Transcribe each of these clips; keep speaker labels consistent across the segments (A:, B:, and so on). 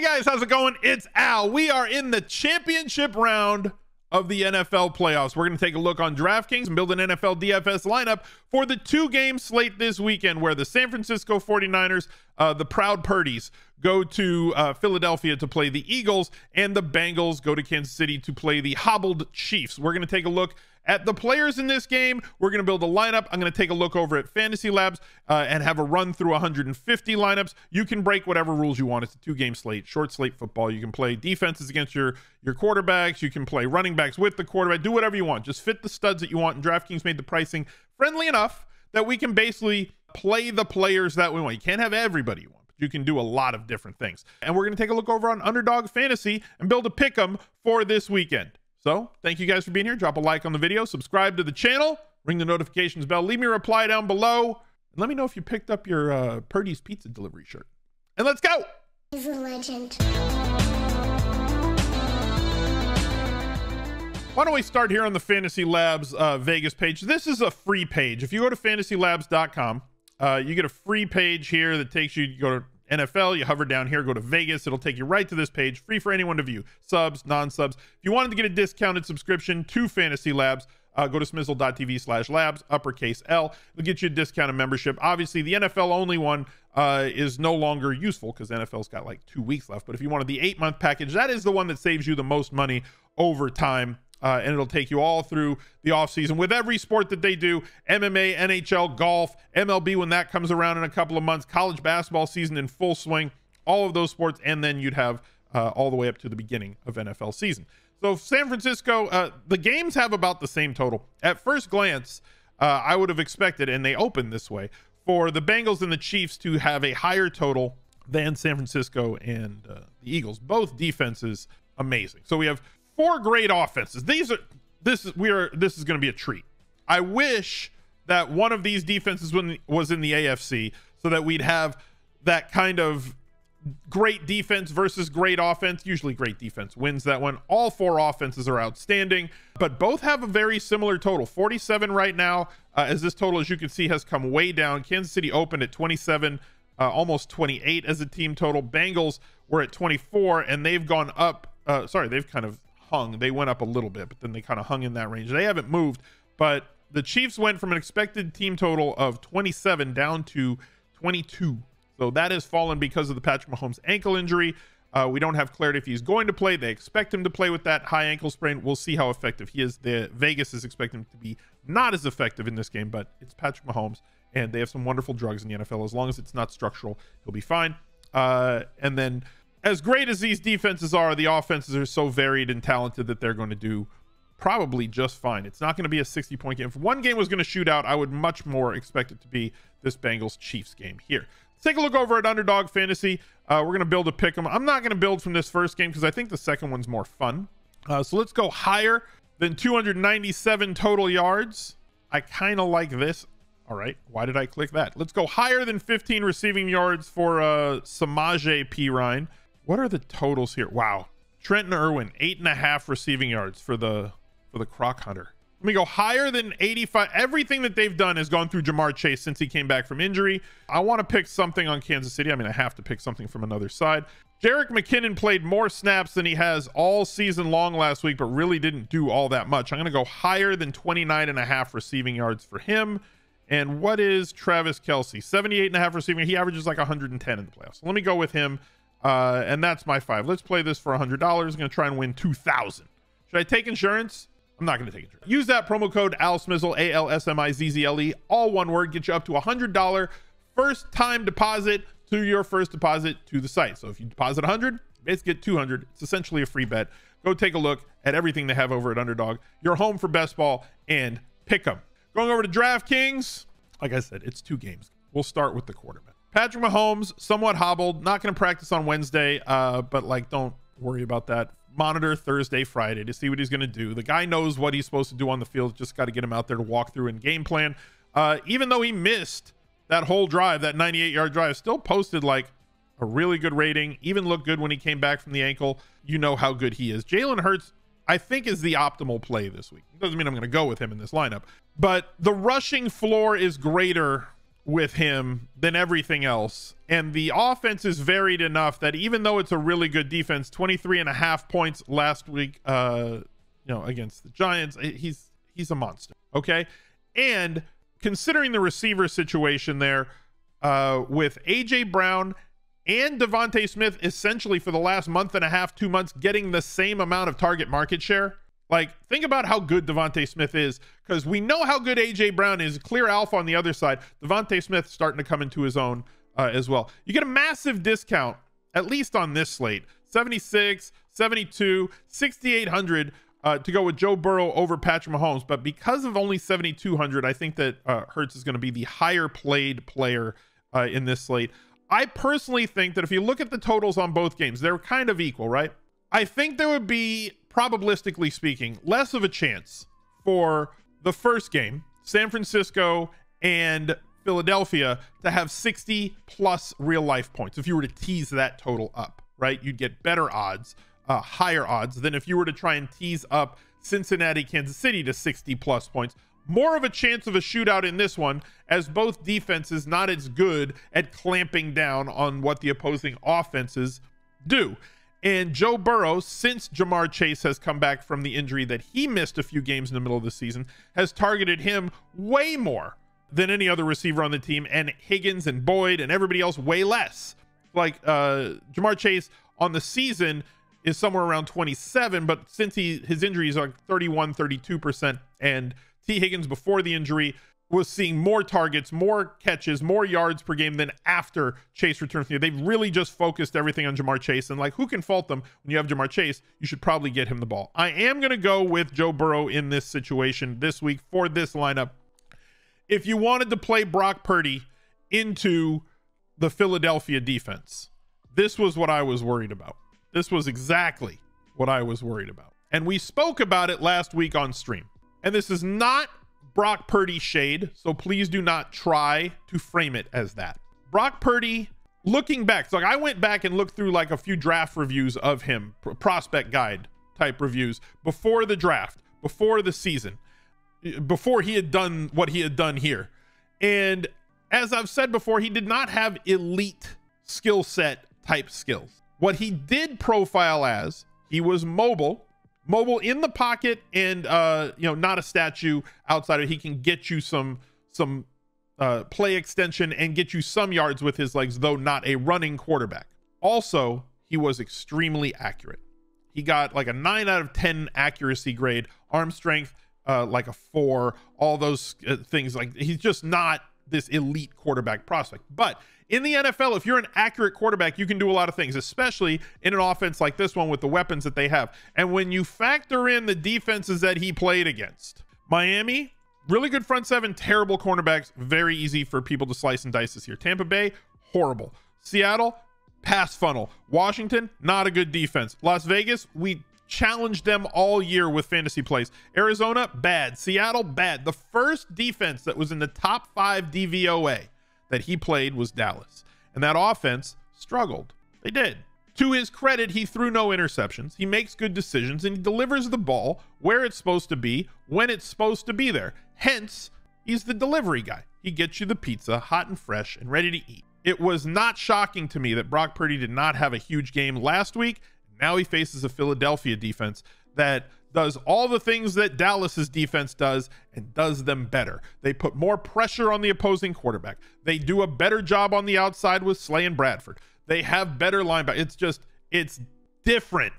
A: Hey guys, how's it going? It's Al. We are in the championship round of the NFL playoffs. We're going to take a look on DraftKings and build an NFL DFS lineup for the two-game slate this weekend, where the San Francisco 49ers, the Proud Purdies, go to Philadelphia to play the Eagles, and the Bengals go to Kansas City to play the hobbled Chiefs. We're going to take a look at the players in this game. We're going to build a lineup. I'm going to take a look over at Fantasy Labs and have a run through 150 lineups. You can break whatever rules you want. It's a two-game slate, short slate football. You can play defenses against your quarterbacks. You can play running backs with the quarterback. Do whatever you want. Just fit the studs that you want. And DraftKings made the pricing friendly enough that we can basically play the players that we want. You can't have everybody you want, but you can do a lot of different things. And we're going to take a look over on Underdog Fantasy and build a pick'em for this weekend. So thank you guys for being here. Drop a like on the video, subscribe to the channel, ring the notifications bell, leave me a reply down below, and let me know if you picked up your Purdy's Pizza delivery shirt. And let's go.
B: He's a legend.
A: Why don't we start here on the Fantasy Labs Vegas page? This is a free page. If you go to fantasylabs.com, you get a free page here that takes you go to NFL, you hover down here, go to Vegas. It'll take you right to this page, free for anyone to view, subs, non-subs. If you wanted to get a discounted subscription to Fantasy Labs, go to smizzle.tv/labs, uppercase L. It'll get you a discounted membership. Obviously, the NFL only one is no longer useful because NFL's got like 2 weeks left. But if you wanted the 8-month package, that is the one that saves you the most money over time. And it'll take you all through the offseason with every sport that they do: MMA, NHL, golf, MLB when that comes around in a couple of months, college basketball season in full swing, all of those sports. And then you'd have all the way up to the beginning of NFL season. So San Francisco, the games have about the same total. At first glance, I would have expected, and they opened this way, for the Bengals and the Chiefs to have a higher total than San Francisco and the Eagles. Both defenses amazing. So we have 4 great offenses. This is going to be a treat. I wish that one of these defenses was in the AFC so that we'd have that kind of great defense versus great offense. Usually great defense wins that one. All 4 offenses are outstanding, but both have a very similar total, 47 right now, as this total, as you can see, has come way down. Kansas City opened at 27, almost 28 as a team total. Bengals were at 24, and they've gone up. They've kind of hung. They went up a little bit, but then they kind of hung in that range. They haven't moved, but the Chiefs went from an expected team total of 27 down to 22. So that has fallen because of the Patrick Mahomes ankle injury. We don't have clarity if he's going to play. They expect him to play with that high ankle sprain. We'll see how effective he is. Vegas is expecting him to be not as effective in this game, but it's Patrick Mahomes, and they have some wonderful drugs in the NFL. As long as it's not structural, he'll be fine. And then, as great as these defenses are, the offenses are so varied and talented that they're going to do probably just fine. It's not going to be a 60-point game. If one game was going to shoot out, I would much more expect it to be this Bengals-Chiefs game here. Let's take a look over at Underdog Fantasy. We're going to build a pick 'em. I'm not going to build from this first game because I think the second one's more fun. So let's go higher than 297 total yards. I kind of like this. All right, why did I click that? Let's go higher than 15 receiving yards for Samaje Perine. What are the totals here? Wow. Trenton Irwin, 8.5 receiving yards for the Croc Hunter. Let me go higher than 85. Everything that they've done has gone through Jamar Chase since he came back from injury. I want to pick something on Kansas City. I mean, I have to pick something from another side. Jerick McKinnon played more snaps than he has all season long last week, but really didn't do all that much. I'm going to go higher than 29.5 receiving yards for him. And what is Travis Kelce? 78.5 receiving. He averages like 110 in the playoffs. So let me go with him. And that's my 5. Let's play this for $100. I'm going to try and win 2,000. Should I take insurance? I'm not going to take insurance. Use that promo code ALSMIZZLE, ALSMIZZLE, all one word, get you up to $100 first time deposit to your first deposit to the site. So if you deposit 100, basically get 200. It's essentially a free bet. Go take a look at everything they have over at Underdog. Your home for best ball and pick 'em. Going over to DraftKings, like I said, it's 2 games. We'll start with the quarterback. Patrick Mahomes, somewhat hobbled, not going to practice on Wednesday, but like, don't worry about that. Monitor Thursday, Friday to see what he's going to do. The guy knows what he's supposed to do on the field. Just got to get him out there to walk through and game plan. Even though he missed that whole drive, that 98-yard drive, still posted like a really good rating, even looked good when he came back from the ankle. You know how good he is. Jalen Hurts, I think, is the optimal play this week. It doesn't mean I'm going to go with him in this lineup, but the rushing floor is greater with him than everything else. And the offense is varied enough that even though it's a really good defense, 23.5 points last week, against the Giants, he's a monster. Okay. And considering the receiver situation there, with AJ Brown and Devontae Smith essentially for the last month and a half, 2 months, getting the same amount of target market share. Like, think about how good Devontae Smith is, because we know how good AJ Brown is. Clear alpha on the other side. Devontae Smith starting to come into his own as well. You get a massive discount, at least on this slate. 76, 72, 6,800 to go with Joe Burrow over Patrick Mahomes. But because of only 7,200, I think that Hurts is going to be the higher played player in this slate. I personally think that if you look at the totals on both games, they're kind of equal, right? I think there would be, probabilistically speaking, less of a chance for the first game, San Francisco and Philadelphia, to have 60 plus real life points. If you were to tease that total up, right? You'd get better odds, higher odds than if you were to try and tease up Cincinnati, Kansas City to 60 plus points. More of a chance of a shootout in this one, as both defenses not as good at clamping down on what the opposing offenses do. And Joe Burrow, since Jamar Chase has come back from the injury that he missed a few games in the middle of the season, has targeted him way more than any other receiver on the team, and Higgins and Boyd and everybody else way less. Like Jamar Chase on the season is somewhere around 27, but since his injury is like 31, 32%, and T. Higgins before the injury was seeing more targets, more catches, more yards per game than after Chase returned from the They've really just focused everything on Jamar Chase, and like, who can fault them? When you have Jamar Chase, you should probably get him the ball. I am going to go with Joe Burrow in this situation this week for this lineup. If you wanted to play Brock Purdy into the Philadelphia defense, this was what I was worried about. This was exactly what I was worried about. And we spoke about it last week on stream. And this is not Brock Purdy shade, so please do not try to frame it as that. Brock Purdy, looking back, so like I went back and looked through like a few draft reviews of him, prospect guide type reviews, before the draft, before the season, before he had done what he had done here. And as I've said before, he did not have elite skill set type skills. What he did profile as, he was mobile in the pocket, and not a statue outside of it. He can get you some play extension and get you some yards with his legs, though not a running quarterback. Also, he was extremely accurate. He got like a 9 out of 10 accuracy grade, arm strength like a 4, all those things. Like, he's just not this elite quarterback prospect. But in the NFL, if you're an accurate quarterback, you can do a lot of things, especially in an offense like this one with the weapons that they have. And when you factor in the defenses that he played against, Miami, really good front seven, terrible cornerbacks, very easy for people to slice and dice this year. Tampa Bay, horrible. Seattle, pass funnel. Washington, not a good defense. Las Vegas, we challenged them all year with fantasy plays. Arizona, bad. Seattle, bad. The first defense that was in the top 5 DVOA that he played was Dallas, and that offense struggled. They did. To his credit, he threw no interceptions. He makes good decisions, and he delivers the ball where it's supposed to be, when it's supposed to be there. Hence, he's the delivery guy. He gets you the pizza hot and fresh and ready to eat. It was not shocking to me that Brock Purdy did not have a huge game last week. Now he faces a Philadelphia defense that does all the things that Dallas's defense does and does them better. They put more pressure on the opposing quarterback. They do a better job on the outside with Slay and Bradford. They have better linebackers. It's different.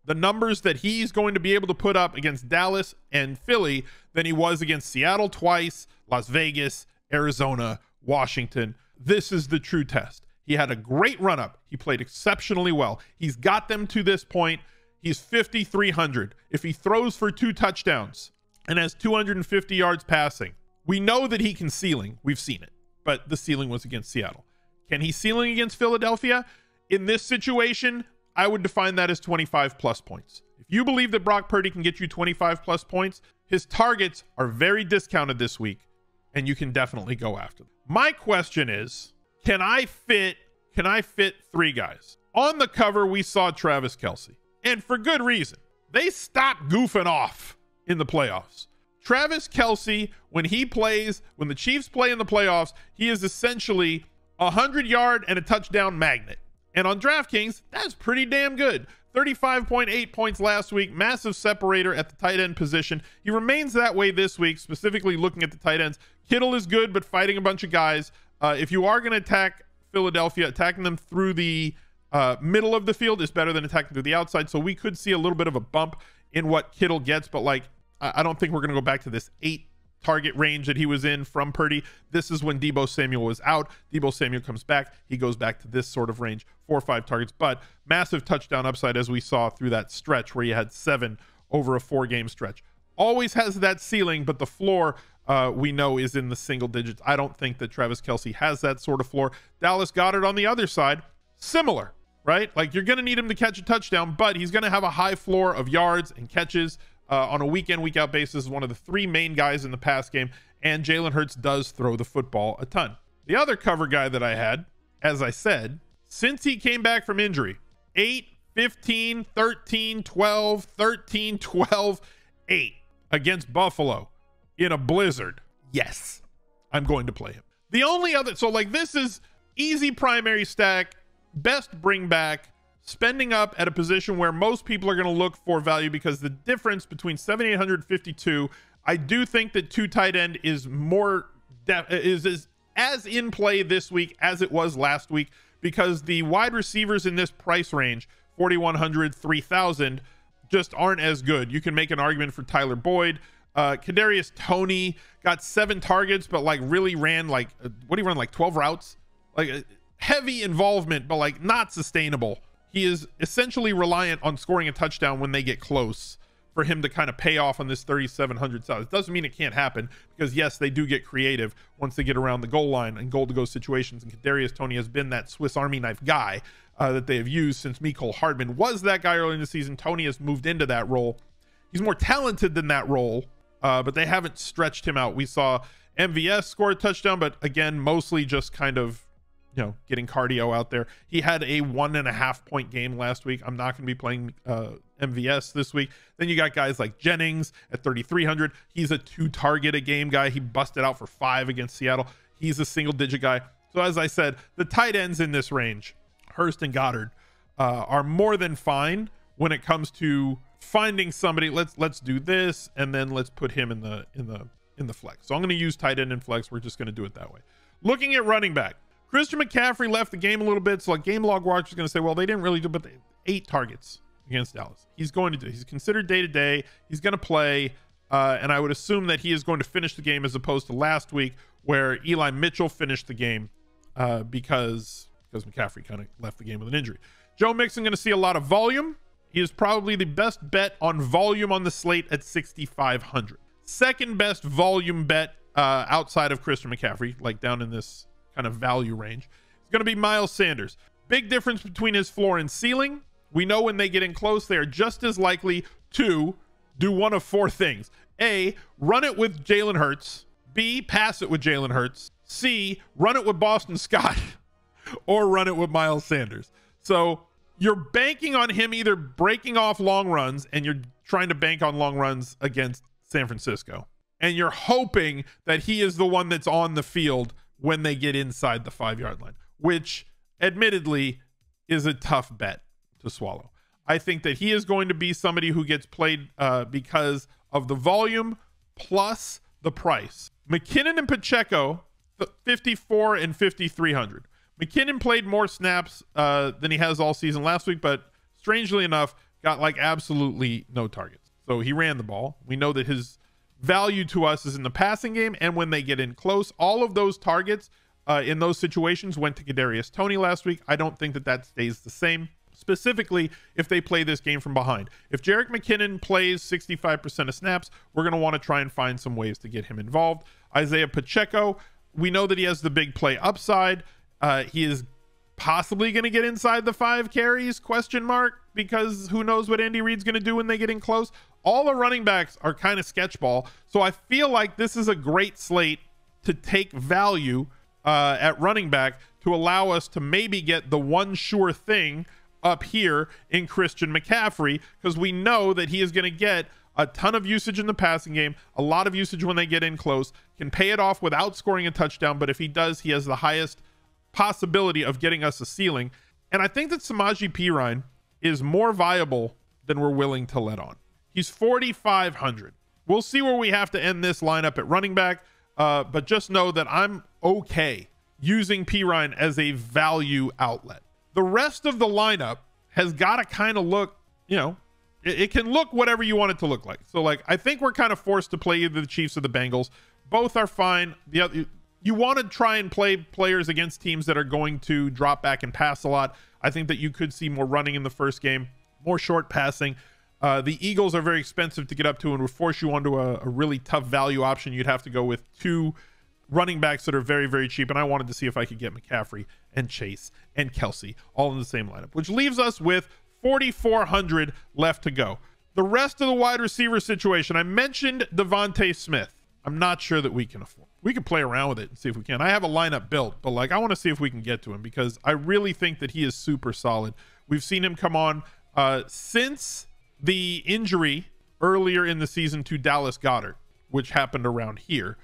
A: The numbers that he's going to be able to put up against Dallas and Philly than he was against Seattle twice, Las Vegas, Arizona, Washington. This is the true test. He had a great run up. He played exceptionally well. He's got them to this point. He's 5,300. If he throws for 2 touchdowns and has 250 yards passing, we know that he can ceiling. We've seen it, but the ceiling was against Seattle. Can he ceiling against Philadelphia? In this situation, I would define that as 25 plus points. If you believe that Brock Purdy can get you 25 plus points, his targets are very discounted this week, and you can definitely go after them. My question is, can I fit 3 guys? On the cover, we saw Travis Kelce. And for good reason. They stopped goofing off in the playoffs. Travis Kelce, when the Chiefs play in the playoffs, he is essentially a 100-yard and a touchdown magnet. And on DraftKings, that's pretty damn good. 35.8 points last week, massive separator at the tight end position. He remains that way this week, specifically looking at the tight ends. Kittle is good, but fighting a bunch of guys. If you are going to attack Philadelphia, attacking them through the middle of the field is better than attacking through the outside. So we could see a little bit of a bump in what Kittle gets, but like, I don't think we're going to go back to this 8 target range that he was in from Purdy. This is when Deebo Samuel was out. Deebo Samuel comes back. He goes back to this sort of range, 4 or 5 targets, but massive touchdown upside as we saw through that stretch where he had 7 over a 4-game stretch. Always has that ceiling, but the floor we know is in the single digits. I don't think that Travis Kelce has that sort of floor. Dallas Goedert on the other side, similar, right? Like you're going to need him to catch a touchdown, but he's going to have a high floor of yards and catches. On a week in, week out basis, one of the 3 main guys in the pass game, and Jalen Hurts does throw the football a ton. The other cover guy that I had, as I said, since he came back from injury, 8, 15, 13, 12, 13, 12, 8 against Buffalo in a blizzard. Yes, I'm going to play him. The only other, so like this is easy primary stack, best bring back, spending up at a position where most people are going to look for value because the difference between 7,800 and 52, I do think that 2 tight end is more is as in play this week as it was last week, because the wide receivers in this price range, 4,100, 3,000, just aren't as good. You can make an argument for Tyler Boyd. Kadarius Toney got 7 targets, but like really ran like, what do he run, like 12 routes? Like heavy involvement, but like not sustainable. He is essentially reliant on scoring a touchdown when they get close for him to kind of pay off on this 3,700 size. It doesn't mean it can't happen, because yes, they do get creative once they get around the goal line and goal-to-go situations. And Kadarius Toney has been that Swiss Army knife guy that they have used since Mecole Hardman was that guy early in the season. Toney has moved into that role. He's more talented than that role, but they haven't stretched him out. We saw MVS score a touchdown, but again, mostly just kind of, you know, getting cardio out there. He had a 1.5 point game last week. I'm not going to be playing MVS this week. Then you got guys like Jennings at 3,300. He's a 2 target a game guy. He busted out for 5 against Seattle. He's a single digit guy. So as I said, the tight ends in this range, Hurst and Goddard, are more than fine when it comes to finding somebody. Let's do this, and then let's put him in the flex. So I'm going to use tight end and flex. We're just going to do it that way. Looking at running back, Christian McCaffrey left the game a little bit, so like game log watch is going to say, well, they didn't really do, but 8 targets against Dallas. He's going to do. He's considered day to day. He's going to play, and I would assume that he is going to finish the game, as opposed to last week where Eli Mitchell finished the game because McCaffrey kind of left the game with an injury. Joe Mixon going to see a lot of volume. He is probably the best bet on volume on the slate at 6,500. Second best volume bet outside of Christian McCaffrey, like down in this kind of value range, it's going to be Miles Sanders. Big difference between his floor and ceiling. We know when they get in close, they are just as likely to do one of 4 things. A, run it with Jalen Hurts. B, pass it with Jalen Hurts. C, run it with Boston Scott. Or run it with Miles Sanders. So you're banking on him either breaking off long runs, and you're trying to bank on long runs against San Francisco, and you're hoping that he is the one that's on the field when they get inside the 5-yard line, which admittedly is a tough bet to swallow. I think that he is going to be somebody who gets played because of the volume plus the price. McKinnon and Pacheco, 54 and 5,300. McKinnon played more snaps than he has all season last week, but strangely enough, got like absolutely no targets. So he ran the ball. We know that his value to us is in the passing game, and when they get in close. All of those targets in those situations went to Kadarius Toney last week. I don't think that stays the same, specifically if they play this game from behind. If Jerick McKinnon plays 65% of snaps, we're going to want to try and find some ways to get him involved. Isaiah Pacheco, we know that he has the big play upside. He is possibly going to get inside the 5 carries, question mark, because who knows what Andy Reid's going to do when they get in close. All the running backs are kind of sketchball. So I feel like this is a great slate to take value at running back to allow us to maybe get the one sure thing up here in Christian McCaffrey, because we know that he is going to get a ton of usage in the passing game, a lot of usage when they get in close, can pay it off without scoring a touchdown. But if he does, he has the highest possibility of getting us a ceiling. And I think that Samaje Perine is more viable than we're willing to let on. He's 4,500. We'll see where we have to end this lineup at running back. But just know that I'm okay using Perine as a value outlet. The rest of the lineup has got to kind of look, you know, it can look whatever you want it to look like. So, like, I think we're kind of forced to play either the Chiefs or the Bengals. Both are fine. The other, you want to try and play players against teams that are going to drop back and pass a lot. I think that you could see more running in the first game, more short passing. The Eagles are very expensive to get up to and would force you onto a really tough value option. You'd have to go with two running backs that are very, very cheap. And I wanted to see if I could get McCaffrey and Chase and Kelsey all in the same lineup, which leaves us with 4,400 left to go. The rest of the wide receiver situation, I mentioned Devontae Smith. I'm not sure that we can afford. We can play around with it and see if we can. I have a lineup built, but like, I want to see if we can get to him because I really think that he is super solid. We've seen him come on since the injury earlier in the season to Dallas Goedert, which happened around here.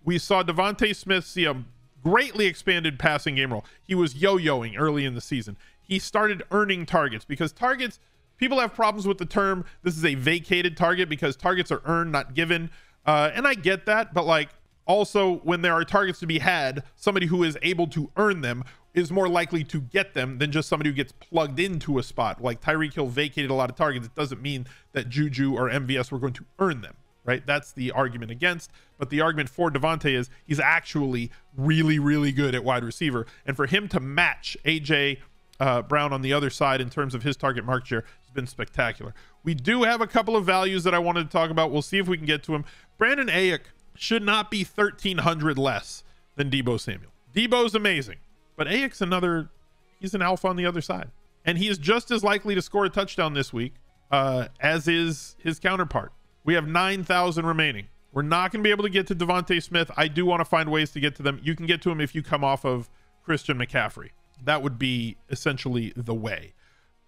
A: We saw Devontae Smith see a greatly expanded passing game role. He was yo-yoing early in the season. He started earning targets because targets, people have problems with the term. This is a vacated target because targets are earned, not given. And I get that, but like, also when there are targets to be had, somebody who is able to earn them is more likely to get them than just somebody who gets plugged into a spot. Like Tyreek Hill vacated a lot of targets. It doesn't mean that Juju or MVS were going to earn them, right? That's the argument against. But the argument for Devontae is he's actually really, really good at wide receiver. And for him to match AJ Brown on the other side in terms of his target market share has been spectacular. We do have a couple of values that I wanted to talk about. We'll see if we can get to him. Brandon Ayuk should not be 1,300 less than Deebo Samuel. Deebo's amazing, but Ayuk's he's an alpha on the other side. And he is just as likely to score a touchdown this week as is his counterpart. We have 9,000 remaining. We're not going to be able to get to Devontae Smith. I do want to find ways to get to them. You can get to him if you come off of Christian McCaffrey. That would be essentially the way.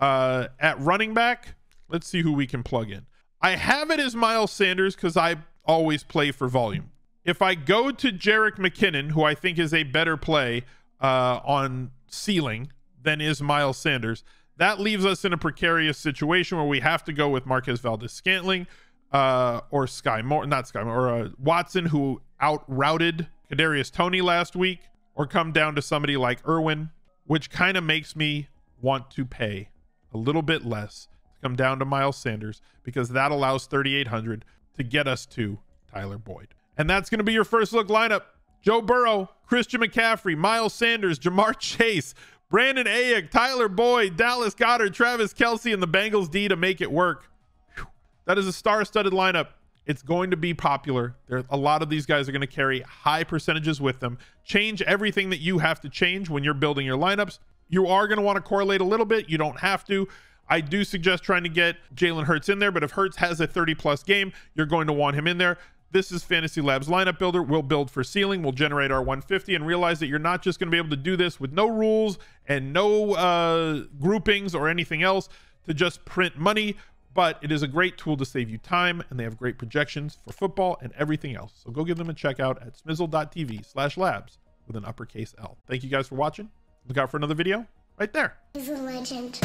A: At running back, let's see who we can plug in. I have it as Miles Sanders because I always play for volume. If I go to Jerick McKinnon, who I think is a better play on ceiling than is Miles Sanders, that leaves us in a precarious situation where we have to go with Marquez Valdes-Scantling or Watson, who out-routed Kadarius Toney last week, or come down to somebody like Irwin, which kind of makes me want to pay a little bit less to come down to Miles Sanders because that allows 3,800 to get us to Tyler Boyd. And that's going to be your first look lineup. Joe Burrow, Christian McCaffrey, Miles Sanders, Jamar Chase, Brandon Ayuk, Tyler Boyd, Dallas Goedert, Travis Kelce, and the Bengals D to make it work. Whew. That is a star-studded lineup. It's going to be popular. A lot of these guys are going to carry high percentages with them. Change everything that you have to change when you're building your lineups. You are going to want to correlate a little bit. You don't have to. I do suggest trying to get Jalen Hurts in there, but if Hurts has a 30-plus game, you're going to want him in there. This is Fantasy Labs Lineup Builder. We'll build for ceiling. We'll generate our 150 and realize that you're not just going to be able to do this with no rules and no groupings or anything else to just print money, but it is a great tool to save you time, and they have great projections for football and everything else. So go give them a check out at smizzle.tv/labs with an uppercase L. Thank you guys for watching. Look out for another video right there.
B: He's a legend.